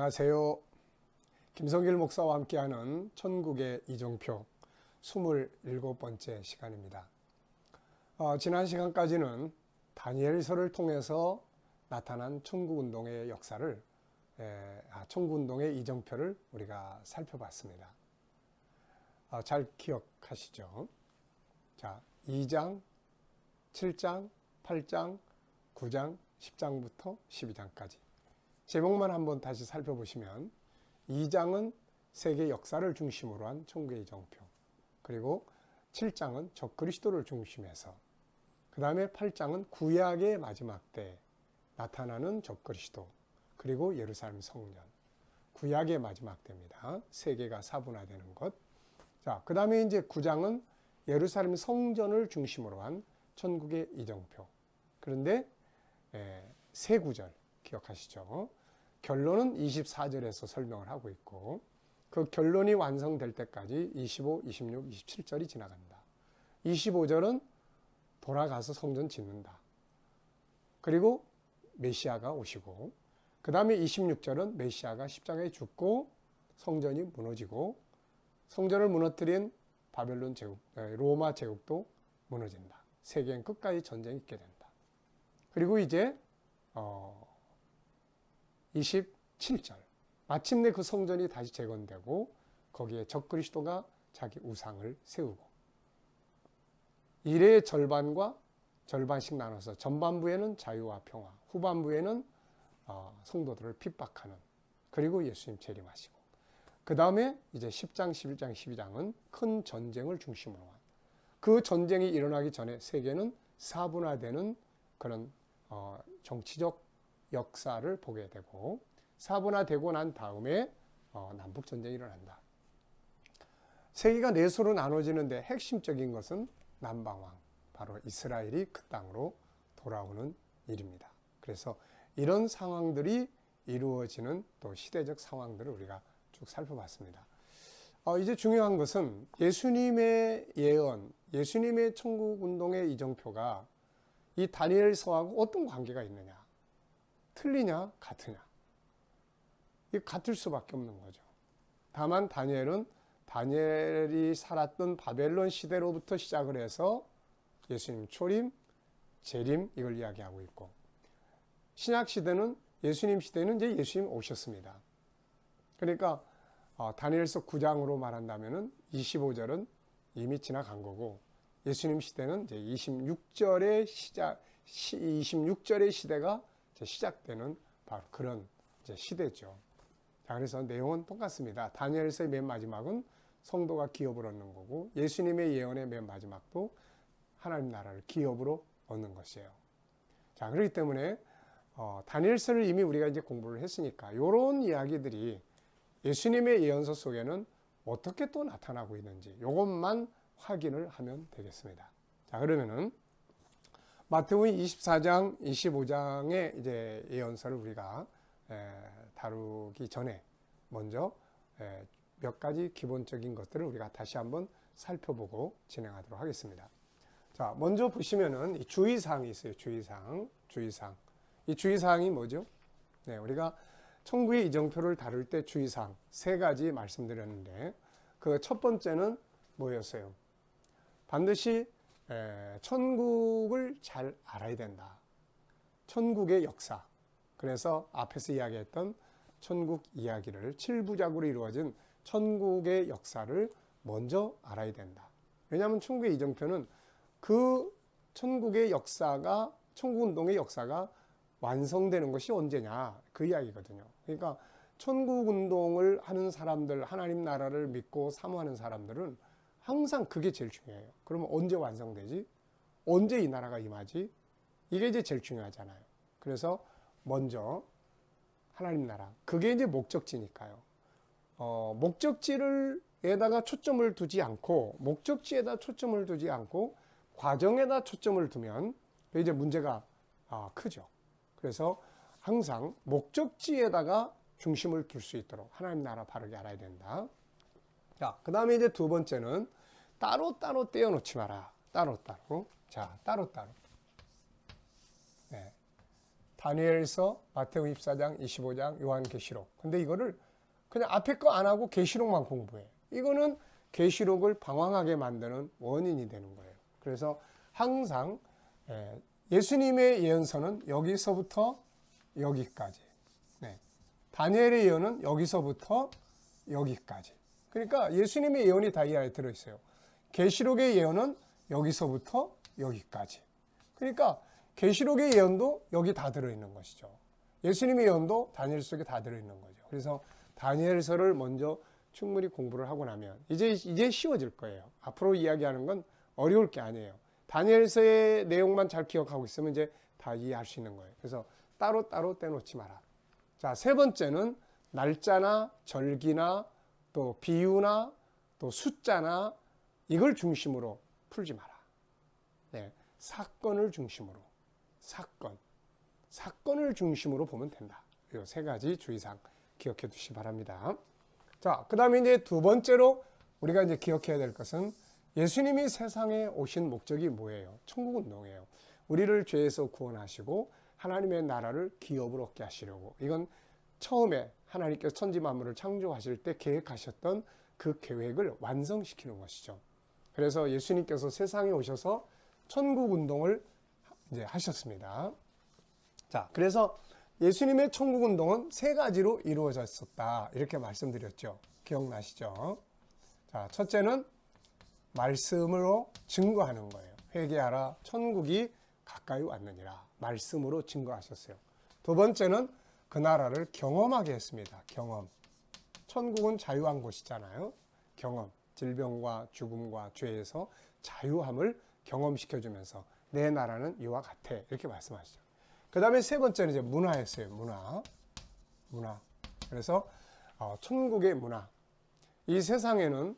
안녕하세요. 김성길 목사와 함께하는 천국의 이정표 27번째 시간입니다. 지난 시간까지는 다니엘서를 통해서 나타난 천국운동의 역사를, 천국운동의 이정표를 우리가 살펴봤습니다. 잘 기억하시죠? 자, 2장, 7장, 8장, 9장, 10장부터 12장까지. 제목만 한번 다시 살펴보시면 2장은 세계 역사를 중심으로 한 천국의 이정표, 그리고 7장은 적그리스도를 중심해서, 그 다음에 8장은 구약의 마지막 때 나타나는 적그리스도, 그리고 예루살렘 성전, 구약의 마지막 때입니다. 세계가 사분화되는 것. 자, 그 다음에 이제 9장은 예루살렘 성전을 중심으로 한 천국의 이정표. 그런데 세 구절 기억하시죠? 결론은 24절에서 설명을 하고 있고, 그 결론이 완성될 때까지 25, 26, 27절이 지나간다. 25절은 돌아가서 성전 짓는다. 그리고 메시아가 오시고, 그 다음에 26절은 메시아가 십자가에 죽고 성전이 무너지고, 성전을 무너뜨린 바벨론 제국, 로마 제국도 무너진다. 세계는 끝까지 전쟁이 있게 된다. 그리고 이제 27절, 마침내 그 성전이 다시 재건되고 거기에 적그리스도가 자기 우상을 세우고, 일의 절반과 절반씩 나눠서 전반부에는 자유와 평화, 후반부에는 성도들을 핍박하는, 그리고 예수님 재림하시고, 그 다음에 이제 10장, 11장, 12장은 큰 전쟁을 중심으로 한, 그 전쟁이 일어나기 전에 세계는 사분화되는 그런 정치적 역사를 보게 되고, 사분화되고 난 다음에 남북전쟁이 일어난다. 세계가 내수로 나눠지는데 핵심적인 것은 남방왕, 바로 이스라엘이 그 땅으로 돌아오는 일입니다. 그래서 이런 상황들이 이루어지는 또 시대적 상황들을 우리가 쭉 살펴봤습니다. 이제 중요한 것은 예수님의 예언, 예수님의 천국운동의 이정표가 이 다니엘서하고 어떤 관계가 있느냐? 틀리냐? 같으냐? 이 같을 수밖에 없는 거죠. 다만 다니엘이 살았던 바벨론 시대로부터 시작을 해서 예수님 초림, 재림, 이걸 이야기하고 있고, 신약 시대는, 예수님 시대는 이제 예수님 오셨습니다. 그러니까 다니엘서 9장으로 말한다면은 25절은 이미 지나간 거고, 예수님 시대는 이제 26절의 시대가 이제 시작되는 바로 그런 이제 시대죠. 자, 그래서 내용은 똑같습니다. 다니엘서의 맨 마지막은 성도가 기업을 얻는 거고, 예수님의 예언의 맨 마지막도 하나님 나라를 기업으로 얻는 것이에요. 자, 그렇기 때문에 다니엘서를 이미 우리가 이제 공부를 했으니까 이런 이야기들이 예수님의 예언서 속에는 어떻게 또 나타나고 있는지 이것만 확인을 하면 되겠습니다. 자, 그러면은 마태복음 24장, 25장의 이제 예언서를 우리가 다루기 전에 먼저 몇 가지 기본적인 것들을 우리가 다시 한번 살펴보고 진행하도록 하겠습니다. 자, 먼저 보시면은 이 주의사항이 있어요. 주의사항. 이 주의사항이 뭐죠? 네, 우리가 천국의 이정표를 다룰 때 주의사항 세 가지 말씀드렸는데, 그 첫 번째는 뭐였어요? 반드시 천국을 잘 알아야 된다. 천국의 역사. 그래서 앞에서 이야기했던 천국 이야기를 7부작으로 이루어진 천국의 역사를 먼저 알아야 된다. 왜냐하면 천국의 이정표는 그 천국의 역사가, 천국운동의 역사가 완성되는 것이 언제냐, 그 이야기거든요. 그러니까 천국운동을 하는 사람들, 하나님 나라를 믿고 사모하는 사람들은 항상 그게 제일 중요해요. 그러면 언제 완성되지? 언제 이 나라가 임하지? 이게 이제 제일 중요하잖아요. 그래서 먼저 하나님 나라, 그게 이제 목적지니까요. 목적지에다가 초점을 두지 않고, 목적지에다 초점을 두지 않고 과정에다 초점을 두면 이제 문제가 크죠. 그래서 항상 목적지에다가 중심을 둘 수 있도록 하나님 나라 바르게 알아야 된다. 자, 그 다음에 이제 두 번째는 따로따로 떼어놓지 마라. 따로따로. 자, 따로따로. 네. 다니엘서, 마태복음 24장, 25장, 요한계시록. 근데 이거를 그냥 앞에 거 안 하고 계시록만 공부해. 이거는 계시록을 방황하게 만드는 원인이 되는 거예요. 그래서 항상 예수님의 예언서는 여기서부터 여기까지. 네. 다니엘의 예언은 여기서부터 여기까지. 그러니까 예수님의 예언이 다 이 안에 들어있어요. 계시록의 예언은 여기서부터 여기까지. 그러니까 계시록의 예언도 여기 다 들어있는 것이죠. 예수님의 예언도 다니엘 속에 다 들어있는 거죠. 그래서 다니엘서를 먼저 충분히 공부를 하고 나면 이제 쉬워질 거예요. 앞으로 이야기하는 건 어려울 게 아니에요. 다니엘서의 내용만 잘 기억하고 있으면 이제 다 이해할 수 있는 거예요. 그래서 따로따로 떼놓지 마라. 자, 세 번째는 날짜나 절기나 또 비유나 또 숫자나 이걸 중심으로 풀지 마라. 네, 사건을 중심으로. 사건을 중심으로 보면 된다. 이 세 가지 주의사항 기억해 두시기 바랍니다. 자, 그 다음에 이제 두 번째로 우리가 이제 기억해야 될 것은 예수님이 세상에 오신 목적이 뭐예요? 천국운동이에요. 우리를 죄에서 구원하시고 하나님의 나라를 기업을 얻게 하시려고. 이건 처음에 하나님께서 천지 만물을 창조하실 때 계획하셨던 그 계획을 완성시키는 것이죠. 그래서 예수님께서 세상에 오셔서 천국운동을 이제 하셨습니다. 자, 그래서 예수님의 천국운동은 세 가지로 이루어졌었다. 이렇게 말씀드렸죠. 기억나시죠? 자, 첫째는 말씀으로 증거하는 거예요. 회개하라, 천국이 가까이 왔느니라. 말씀으로 증거하셨어요. 두 번째는 그 나라를 경험하게 했습니다. 경험. 천국은 자유한 곳이잖아요. 경험. 질병과 죽음과 죄에서 자유함을 경험시켜주면서 내 나라는 이와 같아. 이렇게 말씀하시죠. 그 다음에 세 번째는 이제 문화였어요. 문화. 그래서 천국의 문화. 이 세상에는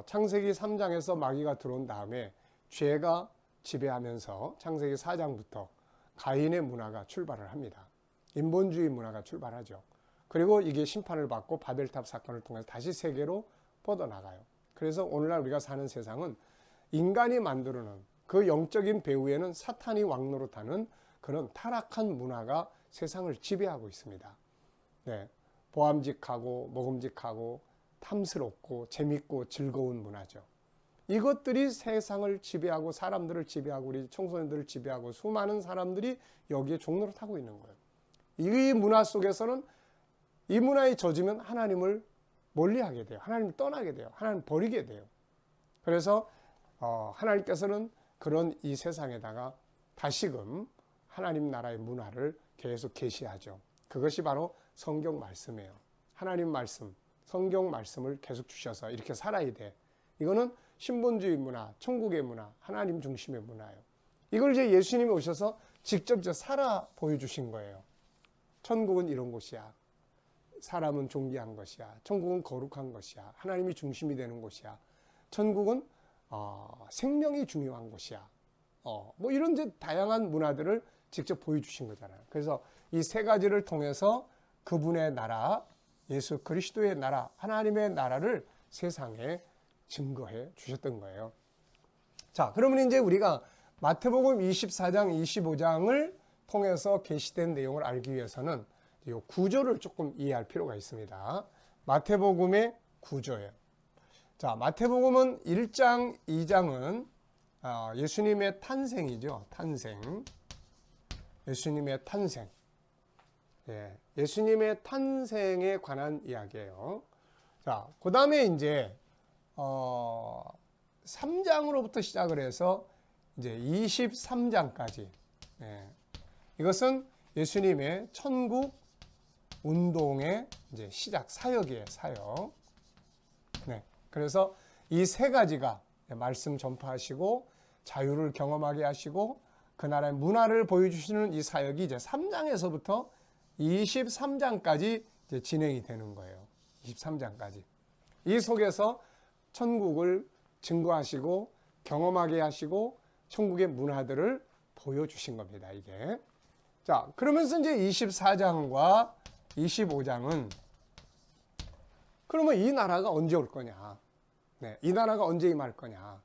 창세기 3장에서 마귀가 들어온 다음에 죄가 지배하면서 창세기 4장부터 가인의 문화가 출발을 합니다. 인본주의 문화가 출발하죠. 그리고 이게 심판을 받고 바벨탑 사건을 통해서 다시 세계로 뻗어나가요. 그래서 오늘날 우리가 사는 세상은 인간이 만들어놓은 그 영적인 배후에는 사탄이 왕노릇하는 그런 타락한 문화가 세상을 지배하고 있습니다. 네, 보암직하고 먹음직하고 탐스럽고 재밌고 즐거운 문화죠. 이것들이 세상을 지배하고 사람들을 지배하고 우리 청소년들을 지배하고 수많은 사람들이 여기에 종노릇하고 있는 거예요. 이 문화 속에서는 이 문화에 젖으면 하나님을 멀리하게 돼요. 하나님을 떠나게 돼요. 하나님을 버리게 돼요. 그래서 하나님께서는 그런 이 세상에다가 다시금 하나님 나라의 문화를 계속 계시하죠. 그것이 바로 성경 말씀이에요. 하나님 말씀, 성경 말씀을 계속 주셔서 이렇게 살아야 돼. 이거는 신본주의 문화, 천국의 문화, 하나님 중심의 문화예요. 이걸 이제 예수님이 오셔서 직접 살아 보여주신 거예요. 천국은 이런 곳이야. 사람은 존귀한 것이야. 천국은 거룩한 것이야. 하나님이 중심이 되는 곳이야. 천국은 생명이 중요한 곳이야. 뭐 이런 이제 다양한 문화들을 직접 보여주신 거잖아요. 그래서 이 세 가지를 통해서 그분의 나라, 예수 그리스도의 나라, 하나님의 나라를 세상에 증거해 주셨던 거예요. 자, 그러면 이제 우리가 마태복음 24장, 25장을 통해서 계시된 내용을 알기 위해서는 이 구조를 조금 이해할 필요가 있습니다. 마태복음의 구조예요. 자, 마태복음은 1장, 2장은 예수님의 탄생이죠. 탄생. 예수님의 탄생. 예수님의 탄생에 관한 이야기예요. 자, 그 다음에 이제 3장으로부터 시작을 해서 이제 23장까지. 이것은 예수님의 천국 운동의 이제 시작, 사역이에요, 사역. 그래서 이 세 가지가 말씀 전파하시고 자유를 경험하게 하시고 그 나라의 문화를 보여주시는 이 사역이 이제 3장에서부터 23장까지 이제 진행이 되는 거예요. 23장까지. 이 속에서 천국을 증거하시고 경험하게 하시고 천국의 문화들을 보여주신 겁니다, 이게. 자, 그러면서 이제 24장과 25장은 그러면 이 나라가 언제 올 거냐? 이 나라가 언제 임할 거냐?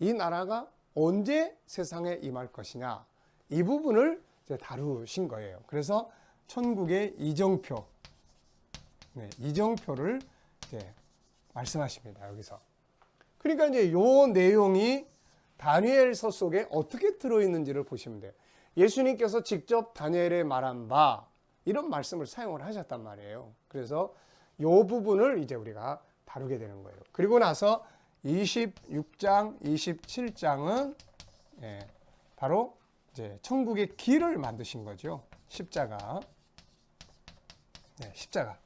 이 나라가 언제 세상에 임할 것이냐? 이 부분을 이제 다루신 거예요. 그래서 천국의 이정표, 이정표를 이제 말씀하십니다. 여기서. 그러니까 이제 요 내용이 다니엘서 속에 어떻게 들어있는지를 보시면 돼요. 예수님께서 직접 다니엘에 말한 바 이런 말씀을 사용을 하셨단 말이에요. 그래서 요 부분을 이제 우리가 다루게 되는 거예요. 그리고 나서 26장, 27장은 바로 이제 천국의 길을 만드신 거죠. 십자가. 십자가.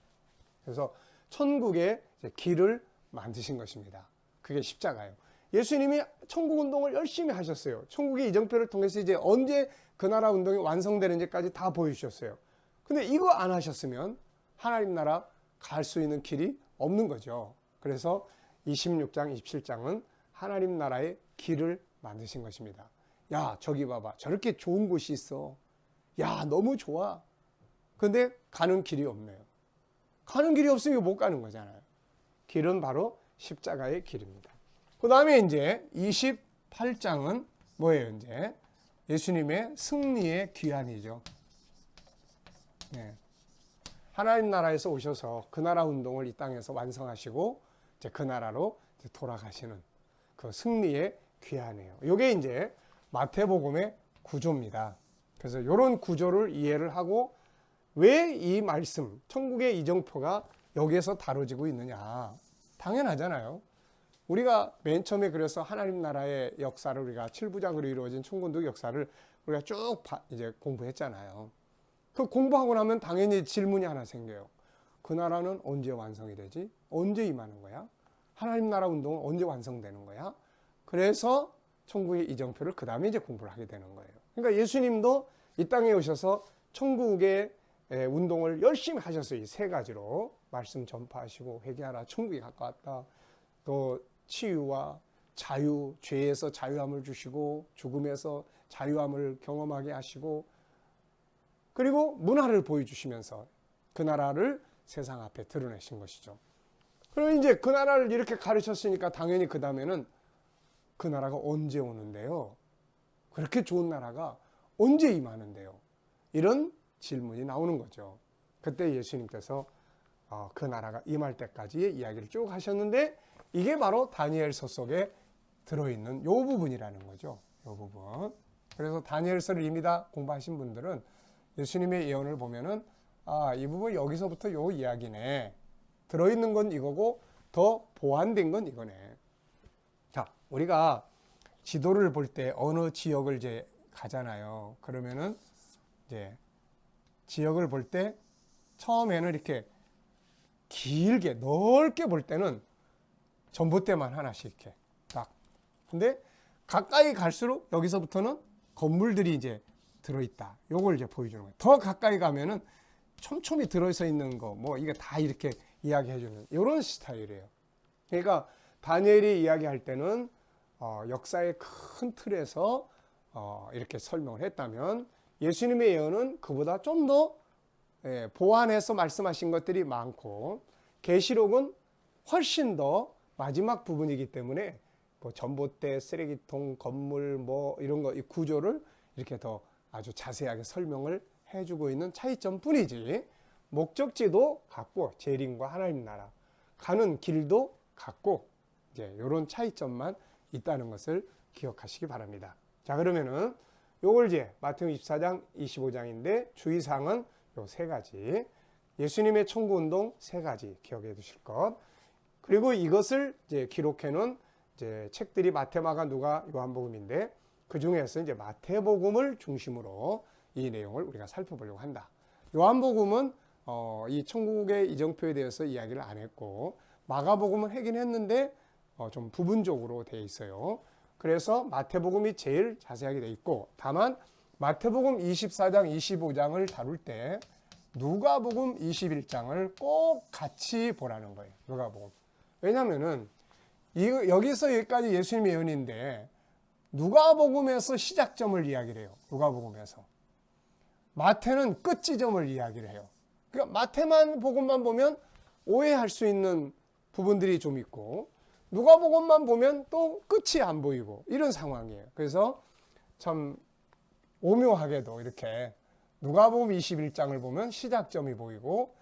그래서 천국의 길을 만드신 것입니다. 그게 십자가예요. 예수님이 천국 운동을 열심히 하셨어요. 천국의 이정표를 통해서 이제 언제 그 나라 운동이 완성되는지까지 다 보여주셨어요. 근데 이거 안 하셨으면 하나님 나라 갈 수 있는 길이 없는 거죠. 그래서 26장, 27장은 하나님 나라의 길을 만드신 것입니다. 야, 저기 봐봐. 저렇게 좋은 곳이 있어. 야, 너무 좋아. 근데 가는 길이 없네요. 가는 길이 없으면 못 가는 거잖아요. 길은 바로 십자가의 길입니다. 그 다음에 이제 28장은 뭐예요? 이제 예수님의 승리의 귀환이죠. 하나님 나라에서 오셔서 그 나라 운동을 이 땅에서 완성하시고 이제 그 나라로 이제 돌아가시는 그 승리의 귀환이에요. 이게 이제 마태복음의 구조입니다. 그래서 이런 구조를 이해를 하고 왜 이 말씀, 천국의 이정표가 여기에서 다뤄지고 있느냐. 당연하잖아요. 우리가 맨 처음에 그래서 하나님 나라의 역사를 우리가 7부작으로 이루어진 천군독 역사를 우리가 쭉 이제 공부했잖아요. 그 공부하고 나면 당연히 질문이 하나 생겨요. 그 나라는 언제 완성이 되지? 언제 임하는 거야? 하나님 나라 운동은 언제 완성되는 거야? 그래서 천국의 이정표를 그 다음에 이제 공부를 하게 되는 거예요. 그러니까 예수님도 이 땅에 오셔서 천국의 운동을 열심히 하셨어요. 이 세 가지로 말씀 전파하시고 회개하라, 천국이 가까웠다. 또 치유와 자유, 죄에서 자유함을 주시고 죽음에서 자유함을 경험하게 하시고 그리고 문화를 보여주시면서 그 나라를 세상 앞에 드러내신 것이죠. 그럼 이제 그 나라를 이렇게 가르쳤으니까 당연히 그 다음에는 그 나라가 언제 오는데요? 그렇게 좋은 나라가 언제 임하는데요? 이런 질문이 나오는 거죠. 그때 예수님께서 그 나라가 임할 때까지의 이야기를 쭉 하셨는데 이게 바로 다니엘서 속에 들어있는 요 부분이라는 거죠. 요 부분. 그래서 다니엘서를 이미 다 공부하신 분들은 예수님의 예언을 보면은 이 부분 여기서부터 요 이야기네. 들어있는 건 이거고 더 보완된 건 이거네. 자, 우리가 지도를 볼 때 어느 지역을 이제 가잖아요. 그러면은 이제 지역을 볼 때 처음에는 이렇게 길게 넓게 볼 때는 전봇대만 하나씩 이렇게 딱. 근데 가까이 갈수록 여기서부터는 건물들이 이제 들어있다. 요걸 이제 보여주는 거예요. 더 가까이 가면은 촘촘히 들어서 있는 거, 뭐 이게 다 이렇게 이야기해주는 이런 스타일이에요. 그러니까 다니엘이 이야기할 때는 역사의 큰 틀에서 이렇게 설명을 했다면 예수님의 예언은 그보다 좀 더 보완해서 말씀하신 것들이 많고 계시록은 훨씬 더 마지막 부분이기 때문에 뭐 전봇대, 쓰레기통, 건물 뭐 이런 거 이 구조를 이렇게 더 아주 자세하게 설명을 해주고 있는 차이점 뿐이지 목적지도 같고 재림과 하나님 나라 가는 길도 같고 이제 이런 차이점만 있다는 것을 기억하시기 바랍니다. 자, 그러면은 요걸 이제 마태복음 24장, 25장인데 주의사항은 요 세 가지. 예수님의 천국 운동 세 가지 기억해 두실 것. 그리고 이것을 이제 기록해 놓은 이제 책들이 마태, 마가, 누가, 요한복음인데 그 중에서 이제 마태복음을 중심으로 이 내용을 우리가 살펴보려고 한다. 요한복음은 이 천국의 이정표에 대해서 이야기를 안 했고 마가복음은 하긴 했는데 좀 부분적으로 되어 있어요. 그래서 마태복음이 제일 자세하게 되어 있고 다만 마태복음 24장, 25장을 다룰 때 누가복음 21장을 꼭 같이 보라는 거예요. 누가복음. 왜냐면은 여기서 여기까지 예수님의 예언인데 누가복음에서 시작점을 이야기를 해요. 누가복음에서. 마태는 끝 지점을 이야기를 해요. 그러니까 마태만 복음만 보면 오해할 수 있는 부분들이 좀 있고 누가복음만 보면 또 끝이 안 보이고 이런 상황이에요. 그래서 참 오묘하게도 이렇게 누가복음 21장을 보면 시작점이 보이고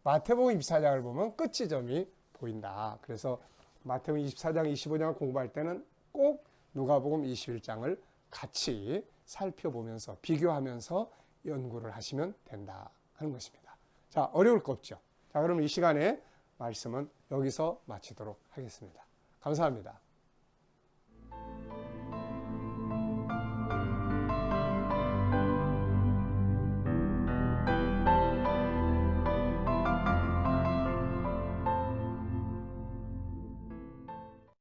마태복음 24장을 보면 끝지점이 보인다. 그래서 마태복음 24장, 25장을 공부할 때는 꼭 누가복음 21장을 같이 살펴보면서 비교하면서 연구를 하시면 된다 하는 것입니다. 자, 어려울 거 없죠. 자, 그럼 이 시간에 말씀은 여기서 마치도록 하겠습니다. 감사합니다.